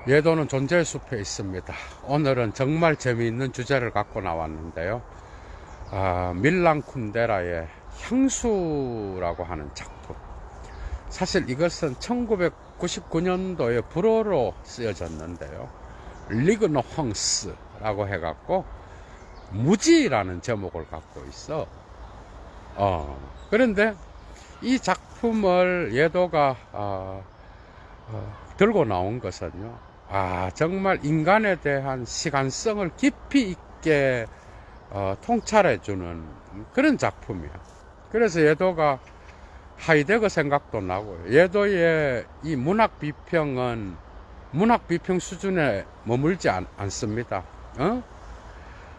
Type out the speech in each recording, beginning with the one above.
예도는 존재의 숲에 있습니다. 오늘은 정말 재미있는 주제를 갖고 나왔는데요. 밀란 쿤데라의 향수라고 하는 작품. 사실 이것은 1999년도에 불어로 쓰여졌는데요. 리그노 헝스라고 해갖고 무지라는 제목을 갖고 있어. 그런데 이 작품을 예도가 들고 나온 것은요, 정말 인간에 대한 시간성을 깊이 있게 통찰해주는 그런 작품이야. 그래서 예도가 하이데거 생각도 나고요. 예도의 이 문학 비평은 문학 비평 수준에 머물지 않습니다.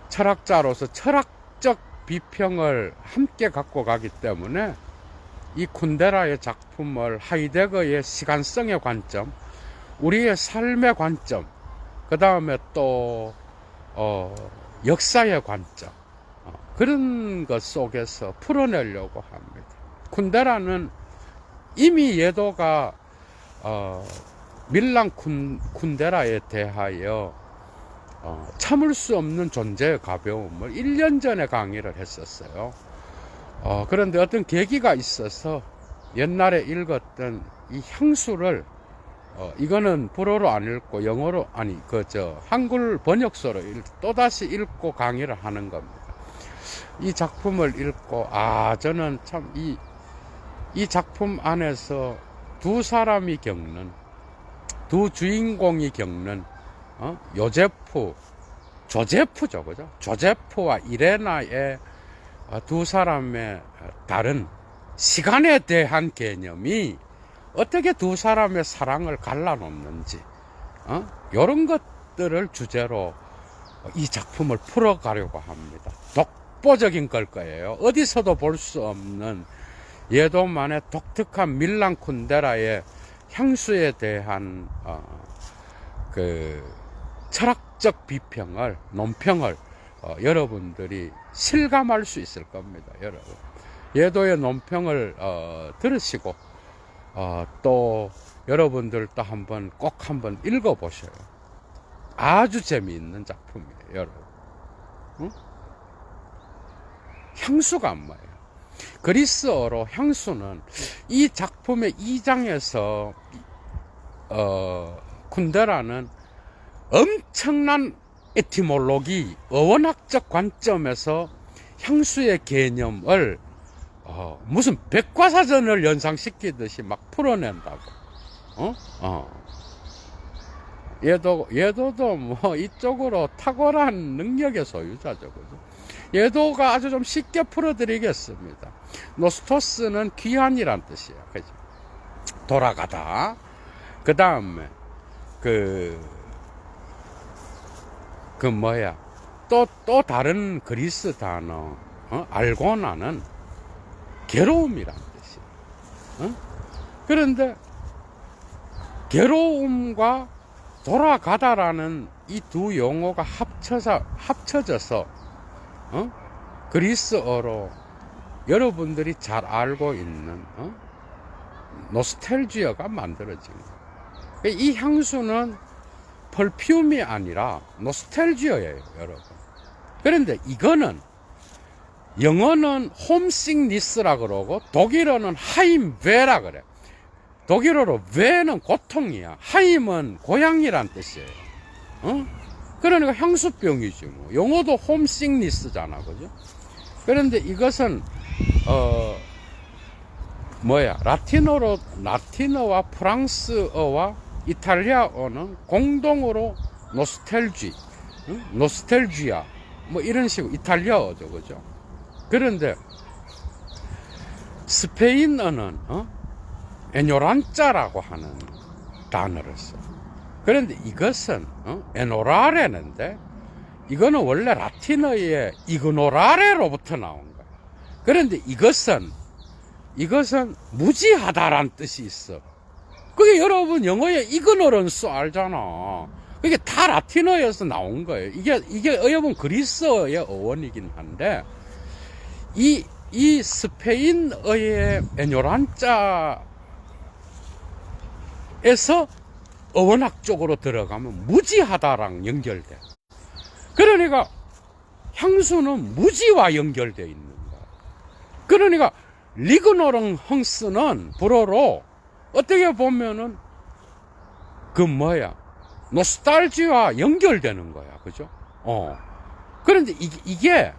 철학자로서 철학적 비평을 함께 갖고 가기 때문에 이 쿤데라의 작품을 하이데거의 시간성의 관점, 우리의 삶의 관점, 그 다음에 또 역사의 관점, 그런 것 속에서 풀어내려고 합니다. 쿤데라는 이미 예도가 밀란 쿤데라에 대하여 참을 수 없는 존재의 가벼움을 1년 전에 강의를 했었어요. 그런데 어떤 계기가 있어서 옛날에 읽었던 이 향수를 이거는 불어로 안 읽고 영어로 한글 번역서로 또다시 읽고 강의를 하는 겁니다. 이 작품을 읽고 저는 참 이 작품 안에서 두 사람이 겪는, 두 주인공이 겪는 조제프죠, 그죠? 조제프와 이레나의 두 사람의 다른 시간에 대한 개념이 어떻게 두 사람의 사랑을 갈라놓는지, 이런 것들을 주제로 이 작품을 풀어가려고 합니다. 독보적인 걸 거예요. 어디서도 볼 수 없는 예도만의 독특한 밀란 쿤데라의 향수에 대한 그 철학적 비평을, 논평을 여러분들이 실감할 수 있을 겁니다. 여러분, 예도의 논평을 들으시고 또 여러분들도 꼭 한번 읽어보셔요. 아주 재미있는 작품이에요, 여러분. 향수가 뭐예요? 그리스어로 향수는 이 작품의 2장에서 쿤데라는 엄청난 에티몰로기, 어원학적 관점에서 향수의 개념을 무슨 백과사전을 연상시키듯이 막 풀어낸다고. 예도도 뭐 이쪽으로 탁월한 능력의 소유자죠, 그죠? 예도가 아주 좀 쉽게 풀어드리겠습니다. 노스토스는 귀한이란 뜻이에요, 그죠? 돌아가다. 그 다음에 또 다른 그리스 단어, 알고나는 괴로움이란 뜻이에요. 그런데 괴로움과 돌아가다라는 이 두 용어가 합쳐져서 그리스어로 여러분들이 잘 알고 있는 노스텔지어가 만들어진 거예요. 이 향수는 펄퓸이 아니라 노스텔지어예요, 여러분. 그런데 이거는 영어는 홈식니스라 그러고 독일어는 하임베라 그래. 독일어로 베는 고통이야. 하임은 고향이란 뜻이에요. 그러니까 향수병이지 뭐. 영어도 홈식니스잖아, 그죠? 그런데 이것은 라틴어와 프랑스어와 이탈리아어는 공동으로 노스텔지아 뭐 이런 식으로 이탈리아어죠, 그죠? 그런데 스페인어는 에뇨란자라고 하는 단어를 써. 그런데 이것은 에노라레인데 이거는 원래 라틴어의 이그노라레로부터 나온 거야. 그런데 이것은 무지하다란 뜻이 있어. 그게 여러분 영어에 이그노런스 알잖아. 그게 다 라틴어에서 나온 거예요. 이게 여러분 그리스어의 어원이긴 한데 이 스페인어의 에뇨란자에서 어원학 쪽으로 들어가면 무지하다랑 연결돼. 그러니까 향수는 무지와 연결되어 있는 거야. 그러니까 리그노른 헝스는 불어로 어떻게 보면은 그 뭐야, 노스탈지와 연결되는 거야. 그죠? 그런데 이게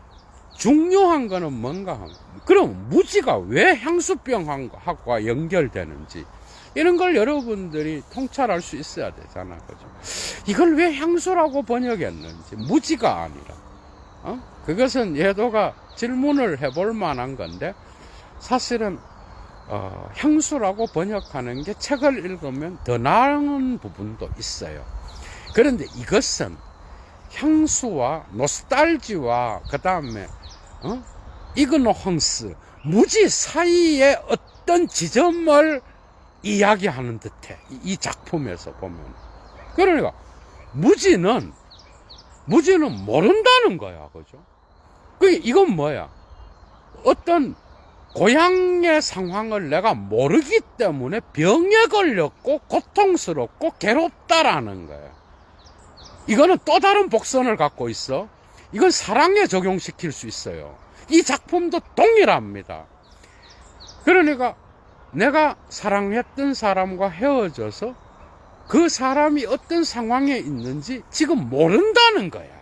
중요한 거는 뭔가 하면, 그럼 무지가 왜 향수병하고 연결되는지 이런 걸 여러분들이 통찰할 수 있어야 되잖아. 그죠? 이걸 왜 향수라고 번역했는지, 무지가 아니라, 그것은 예도가 질문을 해볼 만한 건데, 사실은 향수라고 번역하는 게 책을 읽으면 더 나은 부분도 있어요. 그런데 이것은 향수와 노스탈지와 그 다음에 이그노헝스, 무지 사이의 어떤 지점을 이야기하는 듯해. 이 작품에서 보면. 그러니까 무지는 모른다는 거야. 그죠? 이건 뭐야? 어떤 고향의 상황을 내가 모르기 때문에 병에 걸렸고 고통스럽고 괴롭다라는 거야. 이거는 또 다른 복선을 갖고 있어. 이건 사랑에 적용시킬 수 있어요. 이 작품도 동일합니다. 그러니까 내가 사랑했던 사람과 헤어져서 그 사람이 어떤 상황에 있는지 지금 모른다는 거야.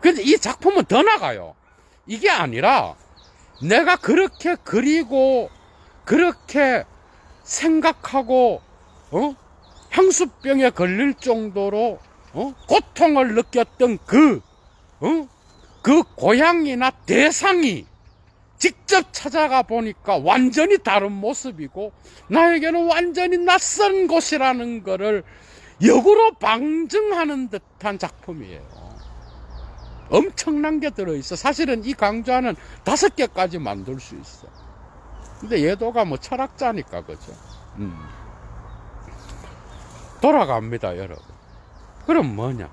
근데 이 작품은 더 나가요. 이게 아니라 내가 그렇게 그리고 그렇게 생각하고 향수병에 걸릴 정도로 고통을 느꼈던 그 고향이나 대상이 직접 찾아가 보니까 완전히 다른 모습이고 나에게는 완전히 낯선 곳이라는 것을 역으로 방증하는 듯한 작품이에요. 엄청난 게 들어있어. 사실은 이 강좌는 5개까지 만들 수 있어. 근데 예도가 뭐 철학자니까, 그죠? 돌아갑니다, 여러분. 그럼 뭐냐?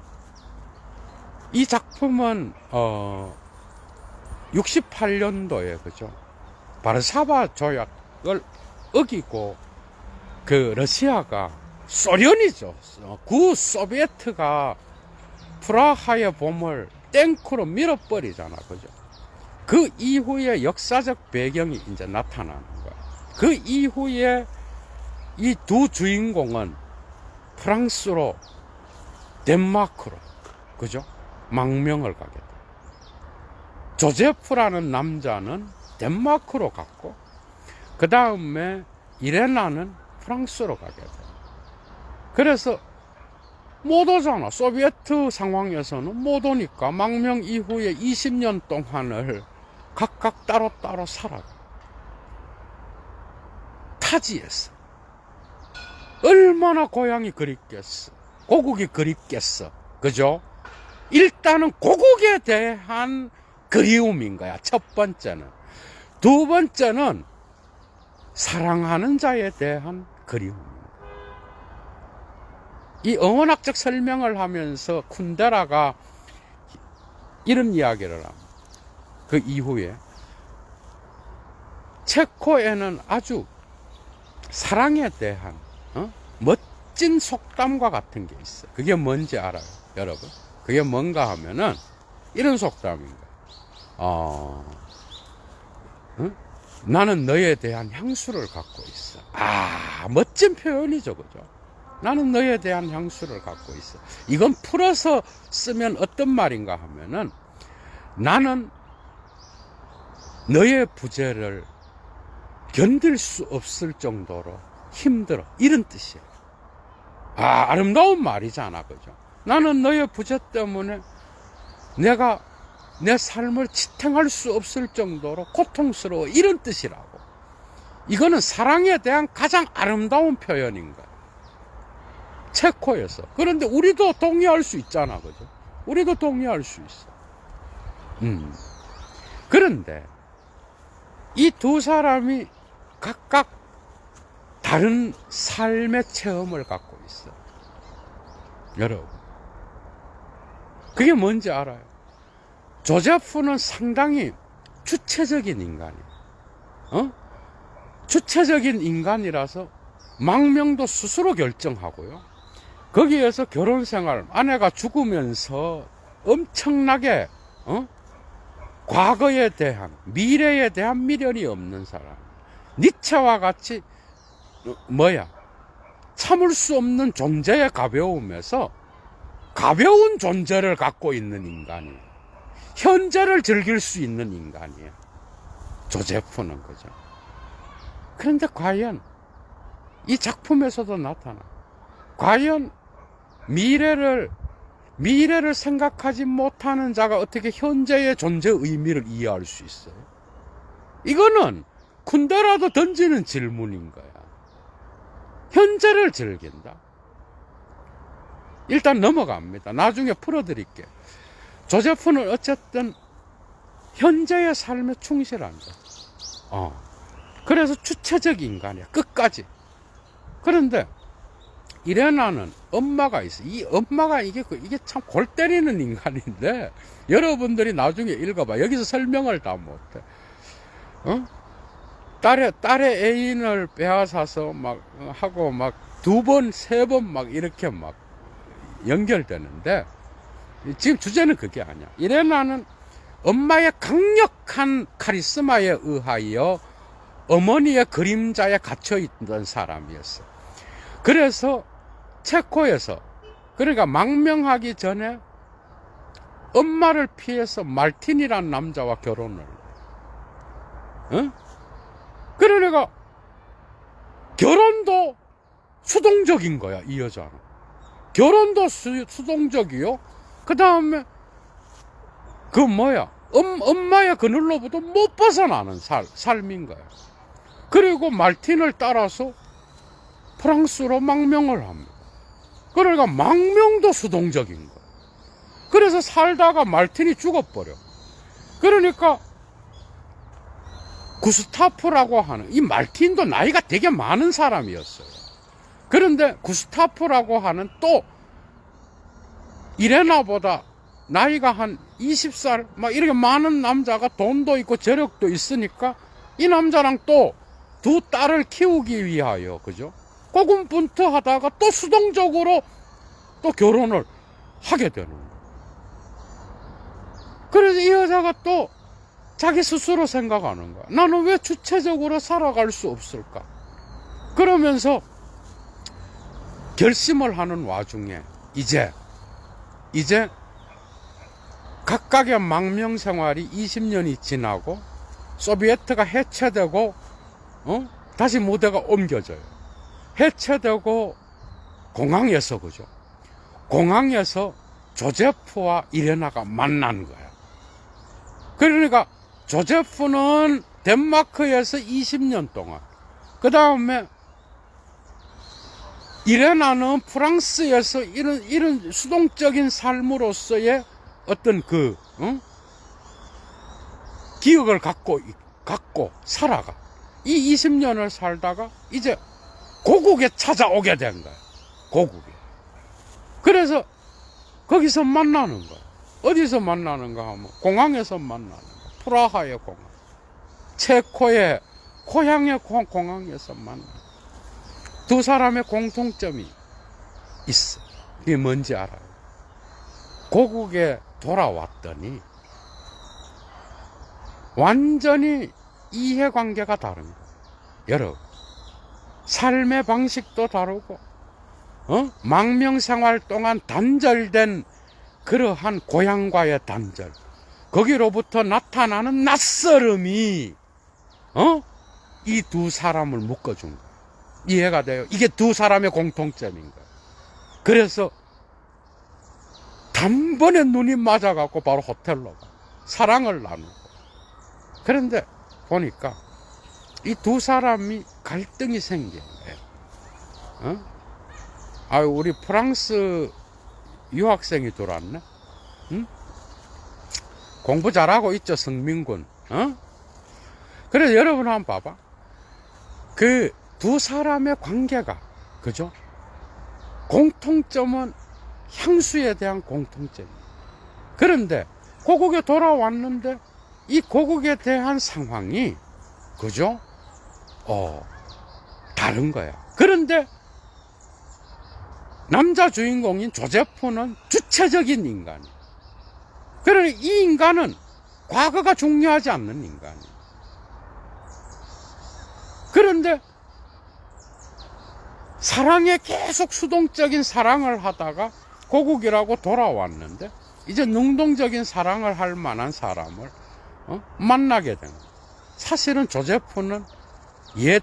이 작품은 68년도에 그죠? 바르샤바 조약을 어기고 그 러시아가, 소련이죠, 구 소비에트가 프라하의 봄을 탱크로 밀어버리잖아. 그죠? 그 이후에 역사적 배경이 이제 나타나는 거야. 그 이후에 이 두 주인공은 프랑스로, 덴마크로, 그죠? 망명을 가게 돼. 조제프라는 남자는 덴마크로 갔고, 그 다음에 이레나는 프랑스로 가게 돼. 그래서 못 오잖아. 소비에트 상황에서는 못 오니까 망명 이후에 20년 동안을 각각 따로따로 살아가. 타지에서. 얼마나 고향이 그립겠어. 고국이 그립겠어. 그죠? 일단은 고국에 대한 그리움인 거야. 첫 번째는. 두 번째는 사랑하는 자에 대한 그리움. 이 어원학적 설명을 하면서 쿤데라가 이런 이야기를 합니다. 그 이후에 체코에는 아주 사랑에 대한 멋진 속담과 같은 게 있어. 그게 뭔지 알아요, 여러분? 그게 뭔가 하면은 이런 속담인 거예요. 나는 너에 대한 향수를 갖고 있어. 멋진 표현이죠, 그죠? 나는 너에 대한 향수를 갖고 있어. 이건 풀어서 쓰면 어떤 말인가 하면은, 나는 너의 부재를 견딜 수 없을 정도로 힘들어. 이런 뜻이에요. 아름다운 말이잖아, 그죠? 나는 너의 부재 때문에 내가 내 삶을 지탱할 수 없을 정도로 고통스러워. 이런 뜻이라고. 이거는 사랑에 대한 가장 아름다운 표현인 거야. 체코에서. 그런데 우리도 동의할 수 있잖아, 그죠? 우리도 동의할 수 있어. 그런데 이 두 사람이 각각 다른 삶의 체험을 갖고 있어. 여러분, 그게 뭔지 알아요? 조제프는 상당히 주체적인 인간이에요. 주체적인 인간이라서 망명도 스스로 결정하고요. 거기에서 결혼 생활, 아내가 죽으면서 엄청나게 과거에 대한, 미래에 대한 미련이 없는 사람. 니체와 같이 참을 수 없는 존재의 가벼움에서 가벼운 존재를 갖고 있는 인간이에요. 현재를 즐길 수 있는 인간이에요. 조제프는 그죠. 그런데 과연 이 작품에서도 나타나. 과연 미래를 생각하지 못하는 자가 어떻게 현재의 존재 의미를 이해할 수 있어요? 이거는 쿤데라도 던지는 질문인 거야. 현재를 즐긴다. 일단 넘어갑니다. 나중에 풀어드릴게요. 조제프는 어쨌든 현재의 삶에 충실한 자. 그래서 주체적 인간이야. 끝까지. 그런데 이레나는 엄마가 있어. 이 엄마가 이게 참 골 때리는 인간인데, 여러분들이 나중에 읽어봐. 여기서 설명을 다 못해. 딸의 애인을 빼앗아서 막 하고 막 2번, 3번 막 이렇게 막 연결되는데, 지금 주제는 그게 아니야. 이레나는 엄마의 강력한 카리스마에 의하여 어머니의 그림자에 갇혀있던 사람이었어. 그래서 체코에서, 그러니까 망명하기 전에 엄마를 피해서 말틴이라는 남자와 결혼을 해. 그러니까 결혼도 수동적인 거야, 이 여자는. 결혼도 수동적이요. 그 다음에 엄마의 그늘로부터 못 벗어나는 삶인 거야. 그리고 말틴을 따라서 프랑스로 망명을 합니다. 그러니까 망명도 수동적인 거야. 그래서 살다가 말틴이 죽어버려. 그러니까 구스타프라고 하는, 이 말틴도 나이가 되게 많은 사람이었어요. 그런데 구스타프라고 하는 또 이레나보다 나이가 한 20살 막 이렇게 많은 남자가 돈도 있고 재력도 있으니까 이 남자랑 또 두 딸을 키우기 위하여, 그죠? 고군분투하다가 또 수동적으로 또 결혼을 하게 되는 거예요. 그래서 이 여자가 또 자기 스스로 생각하는 거야. 나는 왜 주체적으로 살아갈 수 없을까? 그러면서 결심을 하는 와중에 이제 각각의 망명 생활이 20년이 지나고 소비에트가 해체되고 다시 무대가 옮겨져요. 해체되고 공항에서, 그죠? 공항에서 조제프와 이레나가 만난 거야. 그러니까 조제프는 덴마크에서 20년 동안, 그 다음에 이레나는 프랑스에서 이런 수동적인 삶으로서의 어떤 기억을 갖고 살아가. 이 20년을 살다가 이제 고국에 찾아오게 된 거야. 고국에. 그래서 거기서 만나는 거야. 어디서 만나는가 하면 공항에서 만나는 거야. 프라하의 공항. 체코의 고향의 공항에서 만나. 두 사람의 공통점이 있어. 그게 뭔지 알아요? 고국에 돌아왔더니 완전히 이해관계가 다른 거예요. 여러분, 삶의 방식도 다르고 망명생활 동안 단절된 그러한 고향과의 단절, 거기로부터 나타나는 낯설음이 이 두 사람을 묶어준 거예요. 이해가 돼요? 이게 두 사람의 공통점인 거예요. 그래서 단번에 눈이 맞아갖고 바로 호텔로 가. 사랑을 나누고. 그런데 보니까 이 두 사람이 갈등이 생긴 거예요. 우리 프랑스 유학생이 들어왔네. 공부 잘하고 있죠, 성민군. 그래서 여러분 한번 봐봐. 그 두 사람의 관계가, 그죠? 공통점은 향수에 대한 공통점이에요. 그런데 고국에 돌아왔는데 이 고국에 대한 상황이, 그죠? 다른 거야. 그런데 남자 주인공인 조제프는 주체적인 인간이에요. 그러니 이 인간은 과거가 중요하지 않는 인간이에요. 그런데 사랑에 계속 수동적인 사랑을 하다가 고국이라고 돌아왔는데 이제 능동적인 사랑을 할 만한 사람을 만나게 된 거예요. 사실은 조제프는 옛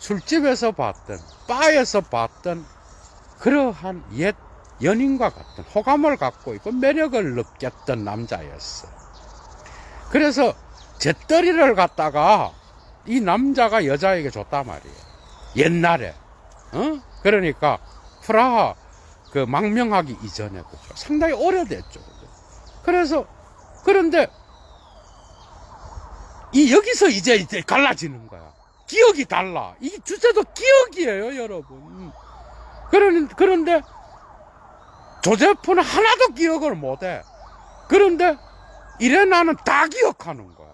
술집에서 봤던, 바에서 봤던 그러한 옛 연인과 같은 호감을 갖고 있고 매력을 느꼈던 남자였어요. 그래서 잿더리를 갖다가 이 남자가 여자에게 줬단 말이에요. 옛날에. 그러니까 프라하 그 망명하기 이전에, 그죠. 상당히 오래됐죠. 그죠? 그래서, 그런데 여기서 이제 갈라지는 거야. 기억이 달라. 이 주제도 기억이에요, 여러분. 그런데 조제프는 하나도 기억을 못해. 그런데 이레나는 다 기억하는 거야.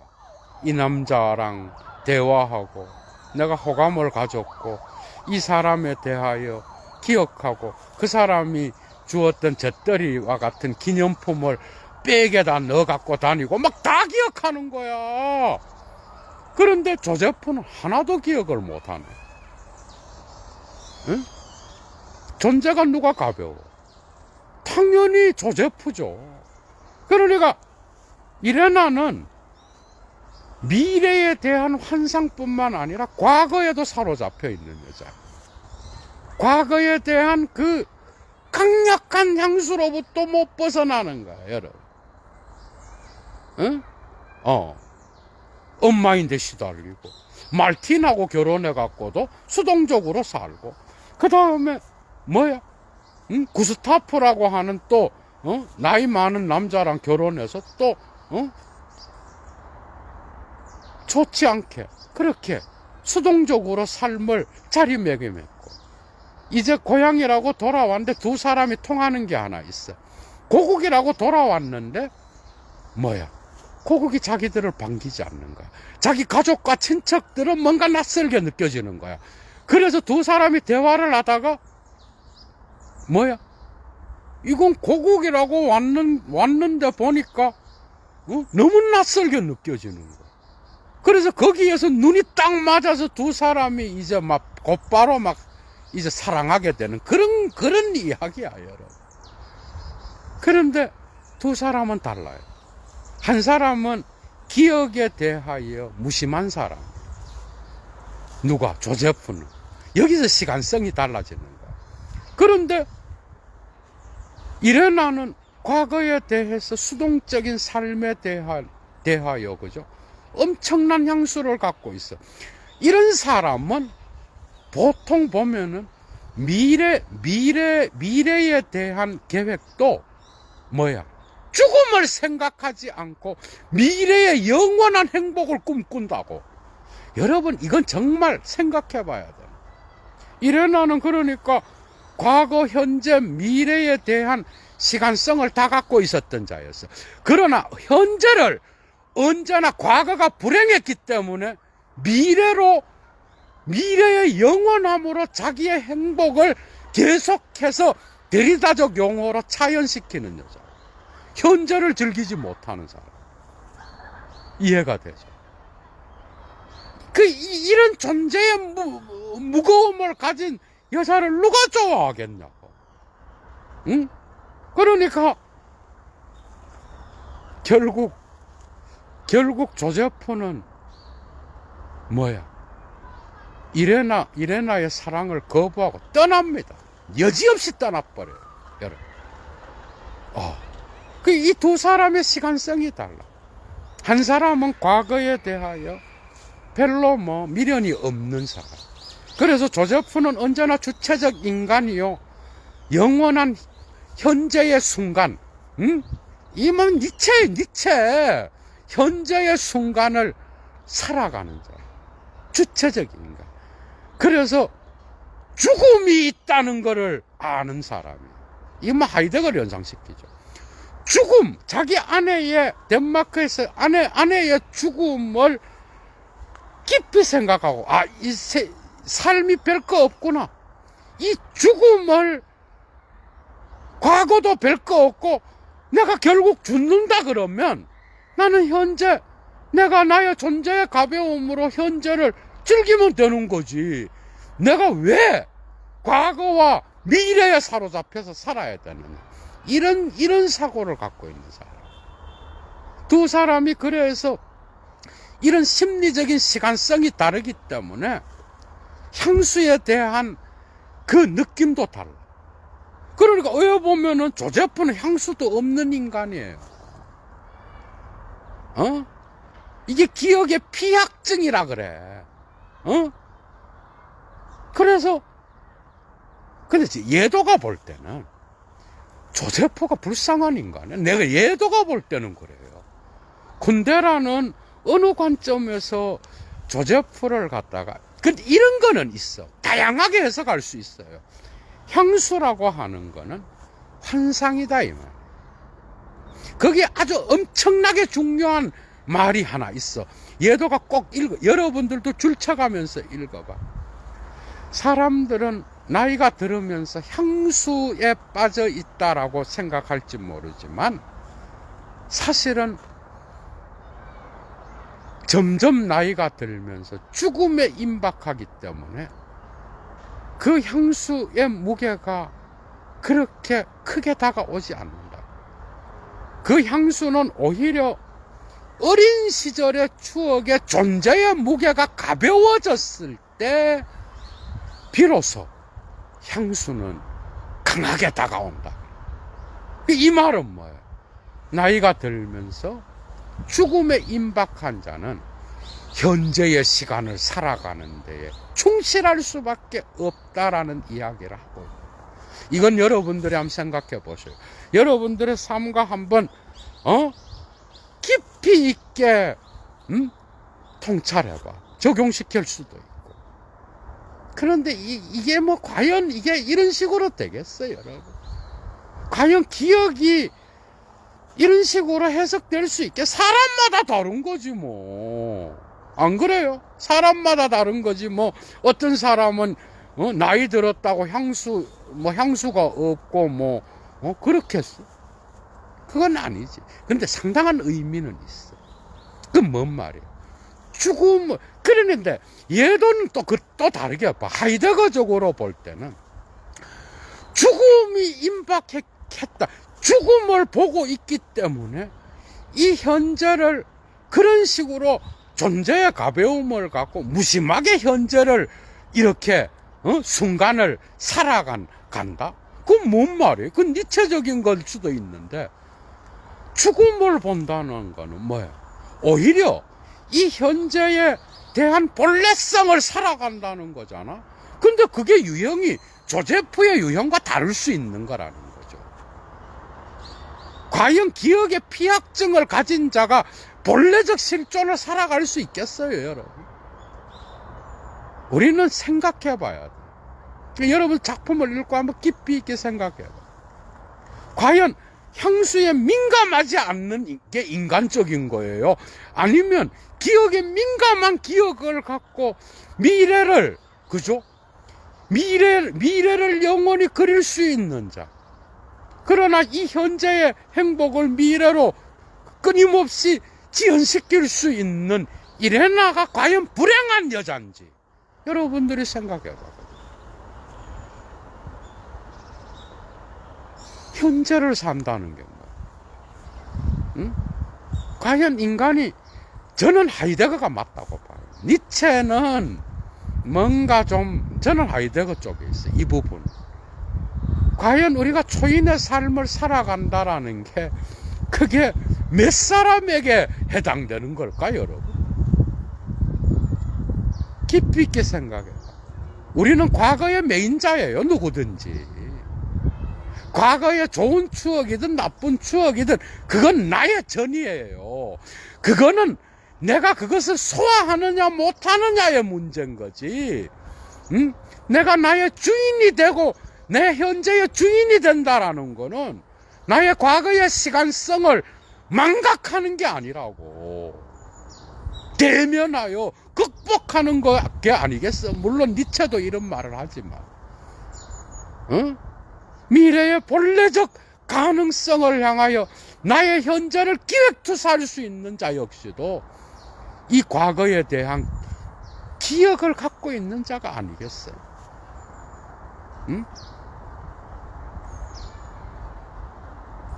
이 남자랑 대화하고 내가 호감을 가졌고 이 사람에 대하여 기억하고 그 사람이 주었던 잿더리와 같은 기념품을 백에다 넣어 갖고 다니고 막 다 기억하는 거야. 그런데 조제프는 하나도 기억을 못하네. 응? 존재가 누가 가벼워? 당연히 조제프죠. 그러니까 이레나는 미래에 대한 환상뿐만 아니라 과거에도 사로잡혀 있는 여자. 과거에 대한 그 강력한 향수로부터 못 벗어나는 거야, 여러분. 응? 엄마인데 시달리고 말틴하고 결혼해갖고도 수동적으로 살고 그 다음에 뭐야? 응? 구스타프라고 하는 또 나이 많은 남자랑 결혼해서 또 좋지 않게 그렇게 수동적으로 삶을 자리매김했고 이제 고향이라고 돌아왔는데 두 사람이 통하는 게 하나 있어. 고국이라고 돌아왔는데 뭐야? 고국이 자기들을 반기지 않는 거야. 자기 가족과 친척들은 뭔가 낯설게 느껴지는 거야. 그래서 두 사람이 대화를 하다가 뭐야? 이건 고국이라고 왔는데 보니까 너무 낯설게 느껴지는 거야. 그래서 거기에서 눈이 딱 맞아서 두 사람이 이제 막 곧바로 막 이제 사랑하게 되는 그런 이야기야, 여러분. 그런데 두 사람은 달라요. 한 사람은 기억에 대하여 무심한 사람. 누가? 조제프는. 여기서 시간성이 달라지는 거야. 그런데 이레나는 과거에 대해서 수동적인 삶에 대하여, 그죠? 엄청난 향수를 갖고 있어. 이런 사람은 보통 보면은 미래에 대한 계획도 뭐야? 죽음을 생각하지 않고 미래의 영원한 행복을 꿈꾼다고. 여러분, 이건 정말 생각해 봐야 돼. 이레나는 그러니까 과거, 현재, 미래에 대한 시간성을 다 갖고 있었던 자였어. 그러나 현재를 언제나 과거가 불행했기 때문에 미래의 영원함으로 자기의 행복을 계속해서 대리다적 용어로 차연시키는 여자. 현재를 즐기지 못하는 사람. 이해가 되죠? 이런 존재의 무거움을 가진 여자를 누가 좋아하겠냐고. 응? 그러니까 결국 조제프는 뭐야? 이레나의 사랑을 거부하고 떠납니다. 여지없이 떠나버려요, 여러분. 이 두 사람의 시간성이 달라. 한 사람은 과거에 대하여 별로 미련이 없는 사람. 그래서 조제프는 언제나 주체적 인간이요. 영원한 현재의 순간, 이만 니체. 현재의 순간을 살아가는 자. 주체적 인간. 그래서 죽음이 있다는 것을 아는 사람이에요. 이만 하이데거를 연상시키죠. 죽음, 자기 아내의 덴마크에서 아내의 죽음을 깊이 생각하고 삶이 별거 없구나. 이 죽음을, 과거도 별거 없고 내가 결국 죽는다 그러면 나는 현재, 내가 나의 존재의 가벼움으로 현재를 즐기면 되는 거지. 내가 왜 과거와 미래에 사로잡혀서 살아야 되느냐. 이런 사고를 갖고 있는 사람. 두 사람이 그래서 이런 심리적인 시간성이 다르기 때문에 향수에 대한 그 느낌도 달라. 그러니까 어여 보면은 조제프는 향수도 없는 인간이에요. 이게 기억의 피약증이라 그래. 그래서 근데 예도가 볼 때는 조제프가 불쌍한 인간이야. 내가 예도가 볼 때는 그래요. 군대라는 어느 관점에서 조제프를 갖다가, 근데 이런 거는 있어. 다양하게 해석할 수 있어요. 향수라고 하는 거는 환상이다 이 말. 거기에 아주 엄청나게 중요한 말이 하나 있어. 예도가 꼭 읽어. 여러분들도 줄쳐가면서 읽어봐. 사람들은 나이가 들으면서 향수에 빠져 있다라고 생각할지 모르지만 사실은 점점 나이가 들면서 죽음에 임박하기 때문에 그 향수의 무게가 그렇게 크게 다가오지 않는다. 그 향수는 오히려 어린 시절의 추억의 존재의 무게가 가벼워졌을 때 비로소 향수는 강하게 다가온다. 이 말은 뭐예요? 나이가 들면서 죽음에 임박한 자는 현재의 시간을 살아가는 데에 충실할 수밖에 없다라는 이야기를 하고 있어요. 이건 여러분들이 한번 생각해 보세요. 여러분들의 삶과 한번 깊이 있게 통찰해봐. 적용시킬 수도 있고. 그런데 이게 뭐 과연 이게 이런 식으로 되겠어요, 여러분? 과연 기억이 이런 식으로 해석될 수 있게? 사람마다 다른 거지 뭐. 안 그래요? 사람마다 다른 거지 뭐. 어떤 사람은 나이 들었다고 향수가 없고 뭐 그렇겠어? 그건 아니지. 근데 상당한 의미는 있어. 그건 뭔 말이야? 죽음. 그러는데 예도는 또 다르게 봐. 하이데거적으로 볼 때는 죽음이 임박했다. 죽음을 보고 있기 때문에 이 현재를 그런 식으로 존재의 가벼움을 갖고 무심하게 현재를 이렇게 순간을 살아간다? 그건 뭔 말이에요? 그건 니체적인 걸 수도 있는데 죽음을 본다는 거는 뭐야? 오히려 이 현재에 대한 본래성을 살아간다는 거잖아. 근데 그게 유형이 조제프의 유형과 다를 수 있는 거라는 거죠. 과연 기억의 피약증을 가진 자가 본래적 실존을 살아갈 수 있겠어요, 여러분? 우리는 생각해 봐야 돼. 여러분 작품을 읽고 한번 깊이 있게 생각해 봐. 과연 향수에 민감하지 않는 게 인간적인 거예요? 아니면 기억에 민감한 기억을 갖고 미래를, 그죠? 미래를 영원히 그릴 수 있는 자. 그러나 이 현재의 행복을 미래로 끊임없이 지연시킬 수 있는 이레나가 과연 불행한 여잔지 여러분들이 생각해 봐요. 현재를 산다는 게 뭐야? 과연 인간이, 저는 하이데거가 맞다고 봐요. 니체는 뭔가 좀, 저는 하이데거 쪽에 있어요. 이 부분. 과연 우리가 초인의 삶을 살아간다라는 게 그게 몇 사람에게 해당되는 걸까, 여러분? 깊이 있게 생각해요. 우리는 과거의 메인자예요, 누구든지. 과거의 좋은 추억이든 나쁜 추억이든 그건 나의 전이에요. 그거는 내가 그것을 소화하느냐 못하느냐의 문제인 거지. 내가 나의 주인이 되고 내 현재의 주인이 된다라는 거는 나의 과거의 시간성을 망각하는 게 아니라고. 대면하여 극복하는 게 아니겠어. 물론 니체도 이런 말을 하지만, 미래의 본래적 가능성을 향하여 나의 현재를 기획투사할 수 있는 자 역시도 이 과거에 대한 기억을 갖고 있는 자가 아니겠어요?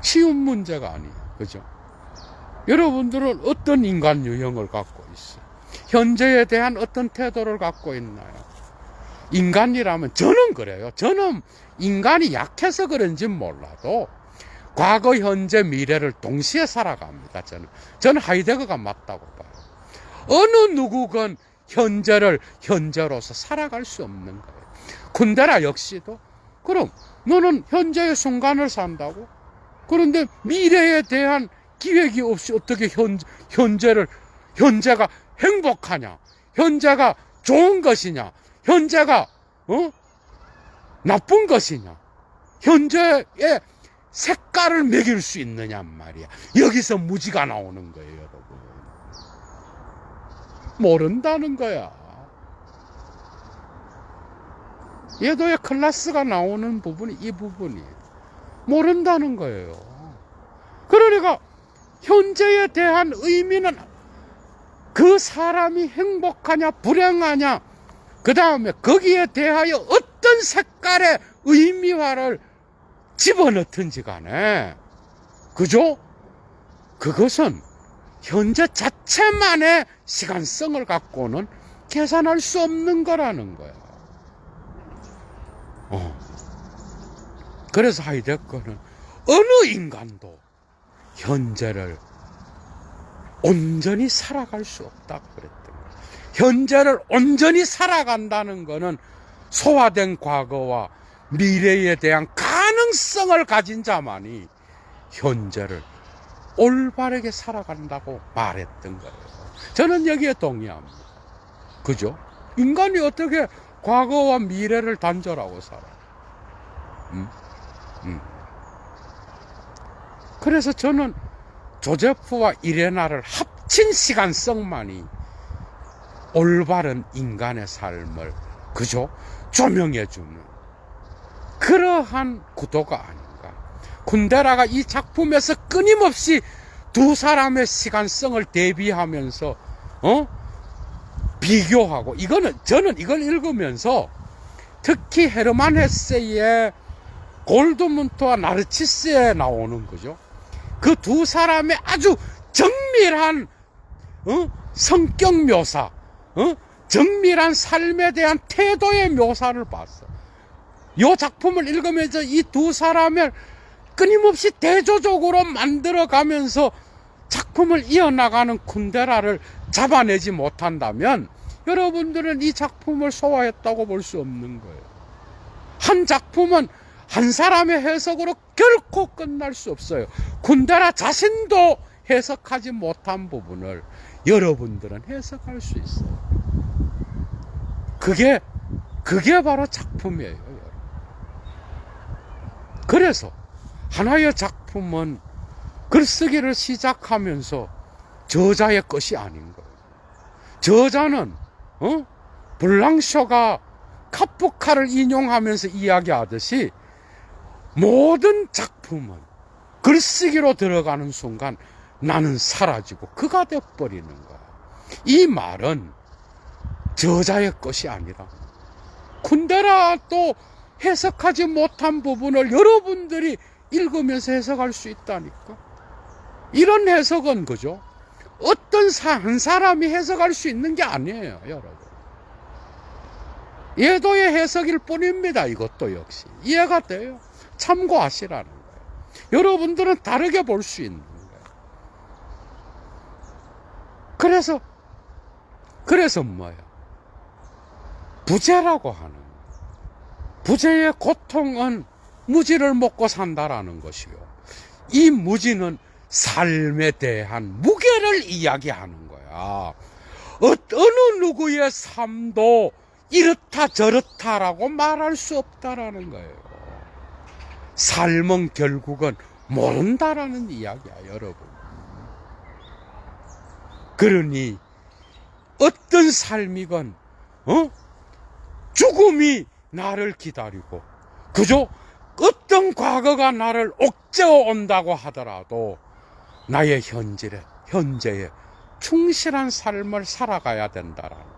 쉬운 문제가 아니에요. 그죠? 여러분들은 어떤 인간 유형을 갖고 있어요? 현재에 대한 어떤 태도를 갖고 있나요? 인간이라면, 저는 그래요. 저는 인간이 약해서 그런지 몰라도 과거, 현재, 미래를 동시에 살아갑니다. 저는 하이데거가 맞다고 봐요. 어느 누구건 현재를 현재로서 살아갈 수 없는 거예요. 군데라 역시도, 그럼 너는 현재의 순간을 산다고? 그런데 미래에 대한 기획이 없이 어떻게 현재가 행복하냐? 현재가 좋은 것이냐? 현재가 나쁜 것이냐? 현재의 색깔을 매길 수 있느냐 말이야. 여기서 무지가 나오는 거예요, 여러분. 모른다는 거야. 예도의 클래스가 나오는 부분이 이 부분이에요. 모른다는 거예요. 그러니까 현재에 대한 의미는 그 사람이 행복하냐 불행하냐, 그 다음에 거기에 대하여 어떤 색깔의 의미화를 집어넣든지 간에, 그죠? 그것은 현재 자체만의 시간성을 갖고는 계산할 수 없는 거라는 거야. 그래서 하이데거는 어느 인간도 현재를 온전히 살아갈 수 없다고 그랬던 거예요. 현재를 온전히 살아간다는 것은 소화된 과거와 미래에 대한 가능성을 가진 자만이 현재를 올바르게 살아간다고 말했던 거예요. 저는 여기에 동의합니다. 그죠? 인간이 어떻게 과거와 미래를 단절하고 살아? 그래서 저는 조제프와 이레나를 합친 시간성만이 올바른 인간의 삶을, 그죠? 조명해주는 그러한 구도가 아닌가. 군데라가 이 작품에서 끊임없이 두 사람의 시간성을 대비하면서 비교하고, 저는 이걸 읽으면서 특히 헤르만 헤세의 골드문트와 나르치스에 나오는 거죠. 그 두 사람의 아주 정밀한 성격 묘사, 정밀한 삶에 대한 태도의 묘사를 봤어. 이 작품을 읽으면서 이 두 사람을 끊임없이 대조적으로 만들어가면서 작품을 이어나가는 쿤데라를 잡아내지 못한다면 여러분들은 이 작품을 소화했다고 볼 수 없는 거예요. 한 작품은 한 사람의 해석으로 결코 끝날 수 없어요. 쿤데라 자신도 해석하지 못한 부분을 여러분들은 해석할 수 있어요. 그게 바로 작품이에요, 여러분. 그래서 하나의 작품은 글쓰기를 시작하면서 저자의 것이 아닌 거예요. 저자는 블랑쇼가 카프카를 인용하면서 이야기하듯이 모든 작품은 글쓰기로 들어가는 순간 나는 사라지고 그가 되어버리는 거야. 이 말은 저자의 것이 아니라 쿤데라도 해석하지 못한 부분을 여러분들이 읽으면서 해석할 수 있다니까. 이런 해석은, 그죠? 어떤 한 사람이 해석할 수 있는 게 아니에요, 여러분. 예도의 해석일 뿐입니다. 이것도 역시 이해가 돼요. 참고하시라는 거예요. 여러분들은 다르게 볼 수 있는 거예요. 그래서 뭐야? 부재라고 하는 거예요. 부재의 고통은 무지를 먹고 산다라는 것이요. 이 무지는 삶에 대한 무게를 이야기하는 거야. 어느 누구의 삶도 이렇다 저렇다라고 말할 수 없다라는 거예요. 삶은 결국은 모른다라는 이야기야, 여러분. 그러니 어떤 삶이건, 죽음이 나를 기다리고, 그저 어떤 과거가 나를 옥죄어 온다고 하더라도, 나의 현재에 충실한 삶을 살아가야 된다라는 거.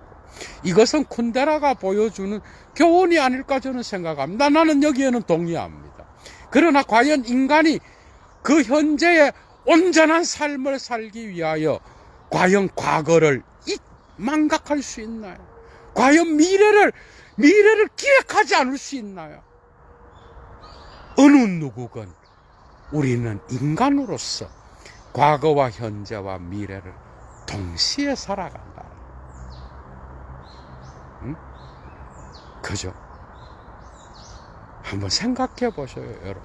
이것은 쿤데라가 보여주는 교훈이 아닐까 저는 생각합니다. 나는 여기에는 동의합니다. 그러나 과연 인간이 그 현재에 온전한 삶을 살기 위하여 과연 과거를 망각할 수 있나요? 과연 미래를 기획하지 않을 수 있나요? 어느 누구건 우리는 인간으로서 과거와 현재와 미래를 동시에 살아간다. 응? 그죠? 한번 생각해 보셔요, 여러분.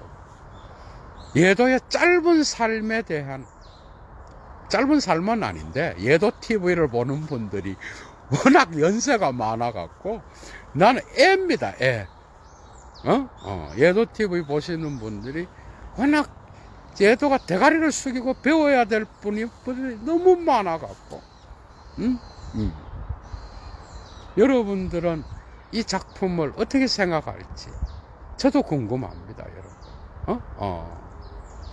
예도의 짧은 삶에 대한, 짧은 삶은 아닌데, 예도 TV를 보는 분들이 워낙 연세가 많아갖고, 나는 애입니다, 애. 예도 TV 보시는 분들이 워낙 예도가 대가리를 숙이고 배워야 될 분들이 너무 많아갖고, 여러분들은 이 작품을 어떻게 생각할지 저도 궁금합니다, 여러분.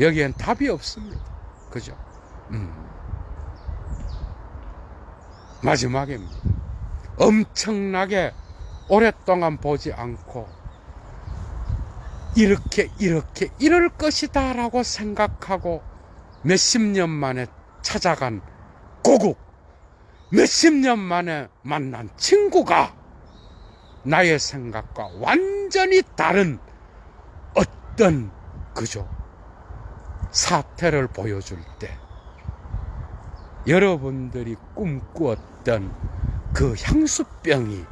여기엔 답이 없습니다. 그죠? 마지막입니다. 엄청나게 오랫동안 보지 않고 이럴 것이다 라고 생각하고 몇십 년 만에 찾아간 고국, 몇십 년 만에 만난 친구가 나의 생각과 완전히 다른 어떤 그죠 사태를 보여줄 때 여러분들이 꿈꾸었던 그 향수병이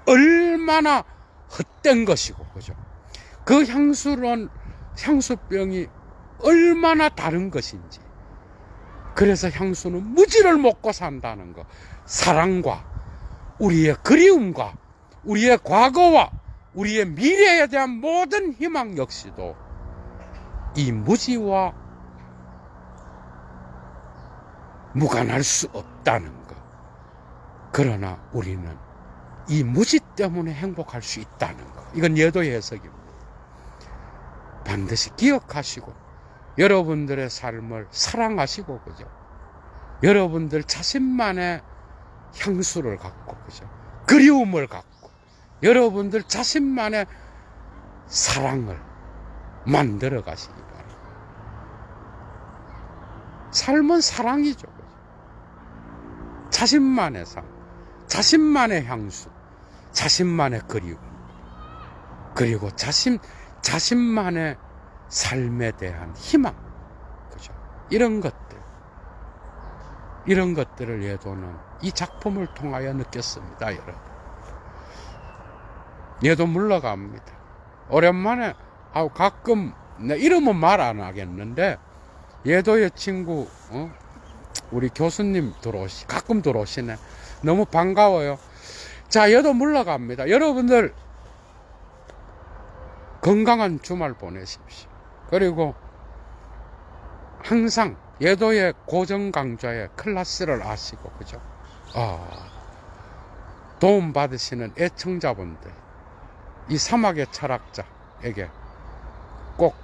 얼마나 헛된 것이고, 그죠? 그 향수병이 얼마나 다른 것인지. 그래서 향수는 무지를 먹고 산다는 것. 사랑과 우리의 그리움과 우리의 과거와 우리의 미래에 대한 모든 희망 역시도 이 무지와 무관할 수 없다는 것. 그러나 우리는 이 무지 때문에 행복할 수 있다는 것. 이건 예도의 해석입니다. 반드시 기억하시고 여러분들의 삶을 사랑하시고, 그죠? 여러분들 자신만의 향수를 갖고, 그죠? 그리움을 갖고 여러분들 자신만의 사랑을 만들어 가시기 바랍니다. 삶은 사랑이죠. 그죠? 자신만의 삶, 자신만의 향수, 자신만의 그리움, 그리고 자신만의 삶에 대한 희망, 그죠? 이런 것들을 예도는 이 작품을 통하여 느꼈습니다, 여러분. 얘도 물러갑니다. 오랜만에, 가끔, 내 이름은 말 안 하겠는데, 예도의 친구, 우리 교수님 가끔 들어오시네. 너무 반가워요. 자, 얘도 물러갑니다. 여러분들, 건강한 주말 보내십시오. 그리고 항상 예도의 고정 강좌의 클래스를 아시고, 그죠? 도움받으시는 애청자분들, 이 사막의 철학자에게 꼭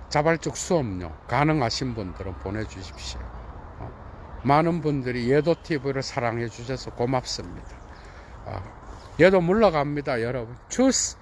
자발적 수업료 가능하신 분들은 보내주십시오. 많은 분들이 예도 TV를 사랑해 주셔서 고맙습니다. 얘도 물러갑니다, 여러분. 주스!